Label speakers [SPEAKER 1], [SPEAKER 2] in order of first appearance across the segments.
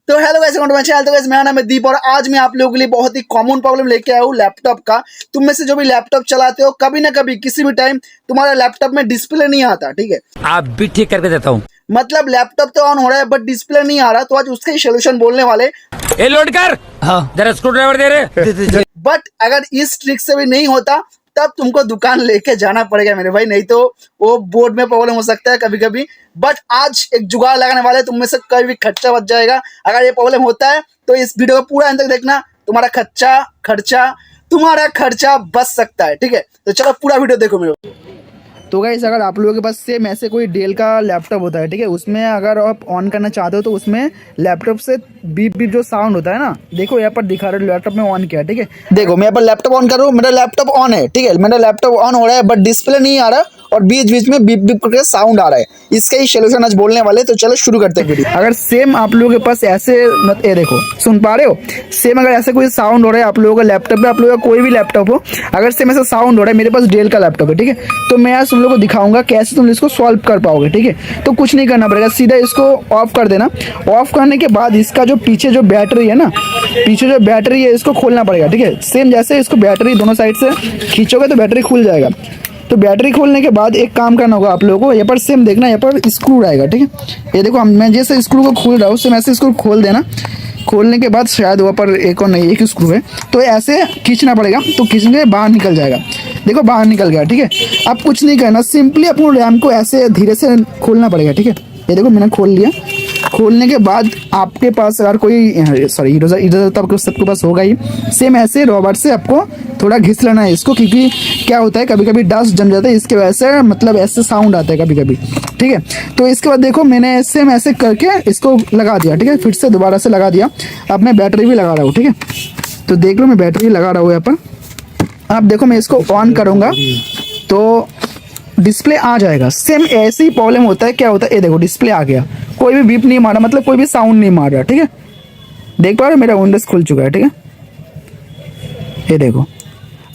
[SPEAKER 1] तो hello guys, welcome to my channel. तो guys मेरा नाम है दीप और आज मैं आप लोगों के लिए बहुत ही कॉमन प्रॉब्लम लेके आया हूँ लैपटॉप का। तुम में से जो भी लैपटॉप चलाते हो, कभी ना कभी किसी भी टाइम तुम्हारे लैपटॉप में डिस्प्ले नहीं आता, ठीक है।
[SPEAKER 2] आप भी ठीक करके देता हूँ।
[SPEAKER 1] मतलब लैपटॉप तो ऑन हो रहा है बट डिस्प्ले नहीं आ रहा, तो आज उसका ही सोल्यूशन बोलने वाले।
[SPEAKER 2] ए लोड कर, हाँ जरा स्क्रू ड्राइवर दे रहे।
[SPEAKER 1] बट अगर इस ट्रिक से भी नहीं होता तब तुमको दुकान लेके जाना पड़ेगा मेरे भाई, नहीं तो वो बोर्ड में प्रॉब्लम हो सकता है कभी कभी। बट आज एक जुगाड़ लगाने वाले, तुम में से कभी भी खर्चा बच जाएगा। अगर ये प्रॉब्लम होता है तो इस वीडियो को पूरा अंत तक देखना, तुम्हारा खर्चा बच सकता है, ठीक है। तो चलो पूरा वीडियो देखो मेरे। तो गाइस अगर आप लोगों के पास सेम ऐसे कोई डेल का लैपटॉप होता है, ठीक है, उसमें अगर आप ऑन करना चाहते हो तो उसमें लैपटॉप से बीप बीप जो साउंड होता है ना, देखो यहाँ पर दिखा रहे हो लैपटॉप में ऑन किया, ठीक है। देखो मैं यहाँ पर लैपटॉप ऑन कर रहा हूँ, मेरा लैपटॉप ऑन है, ठीक है। मेरा लैपटॉप ऑन हो रहा है बट डिस्प्ले नहीं आ रहा और बीच बीच में बीप बीप करके साउंड आ रहा है। इसका ही सोल्यूशन आज बोलने वाले, तो चलो शुरू करते हैं वीडियो। अगर सेम आप लोगों के पास ऐसे ये देखो, सुन पा रहे हो, सेम अगर ऐसे कोई साउंड हो रहा है आप लोगों का लैपटॉप में, आप लोगों का कोई भी लैपटॉप हो, अगर सेम ऐसा साउंड हो रहा है, मेरे पास डेल का लैपटॉप है, ठीक है, तो मैं आज तुम लोगों को दिखाऊंगा कैसे तुम इसको सॉल्व कर पाओगे, ठीक है। तो कुछ नहीं करना पड़ेगा, सीधा इसको ऑफ कर देना। ऑफ करने के बाद इसका जो पीछे जो बैटरी है ना, पीछे जो बैटरी है इसको खोलना पड़ेगा, ठीक है। सेम जैसे इसको बैटरी दोनों साइड से खींचोगे तो बैटरी खुल जाएगा। तो बैटरी खोलने के बाद एक काम करना होगा आप लोगों को, यहाँ पर सेम देखना, यहाँ पर स्क्रू आएगा, ठीक है। ये देखो मैं जैसे स्क्रू को खोल रहा हूँ सेम ऐसे स्क्रू खोल देना। खोलने के बाद शायद वहाँ पर एक और नहीं, एक स्क्रू है, तो ऐसे खींचना पड़ेगा, तो खींचने के बाहर निकल जाएगा। देखो बाहर निकल गया, ठीक है। अब कुछ नहीं करना, सिंपली अपने रैम को ऐसे धीरे से खोलना पड़ेगा, ठीक है। ये देखो मैंने खोल लिया। खोलने के बाद आपके पास अगर कोई सॉरी इधर तो आपको सबके पास होगा ही, सेम ऐसे रॉबर से आपको थोड़ा घिस लेना है इसको, क्योंकि क्या होता है कभी कभी डस्ट जम जाता है, इसके वजह से मतलब ऐसे साउंड आता है कभी कभी, ठीक है। तो इसके बाद देखो मैंने सेम ऐसे करके इसको लगा दिया, ठीक है, फिर से दोबारा से लगा दिया। अब मैं बैटरी भी लगा रहा हूँ, ठीक है। तो देख लो मैं बैटरी लगा रहा हूँ यहाँ पर। अब देखो मैं इसको ऑन करूँगा तो डिस्प्ले आ जाएगा। सेम ऐसे ही प्रॉब्लम होता है, क्या होता है, ये देखो डिस्प्ले आ गया, कोई भी बीप नहीं मारा, मतलब कोई भी साउंड नहीं मार रहा, ठीक है। देख पा रहे हो मेरा विंडोज खुल चुका है, ठीक है। ये देखो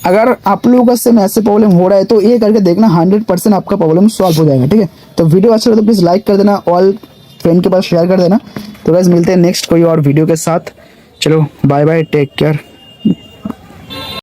[SPEAKER 1] अगर आप लोगों का सेम ऐसे प्रॉब्लम हो रहा है तो ये करके देखना, 100% आपका प्रॉब्लम सॉल्व हो जाएगा, ठीक है। तो वीडियो अच्छा लगे तो प्लीज़ लाइक कर देना, ऑल फ्रेंड के पास शेयर कर देना। तो गाइस मिलते हैं नेक्स्ट कोई और वीडियो के साथ। चलो बाय बाय, टेक केयर।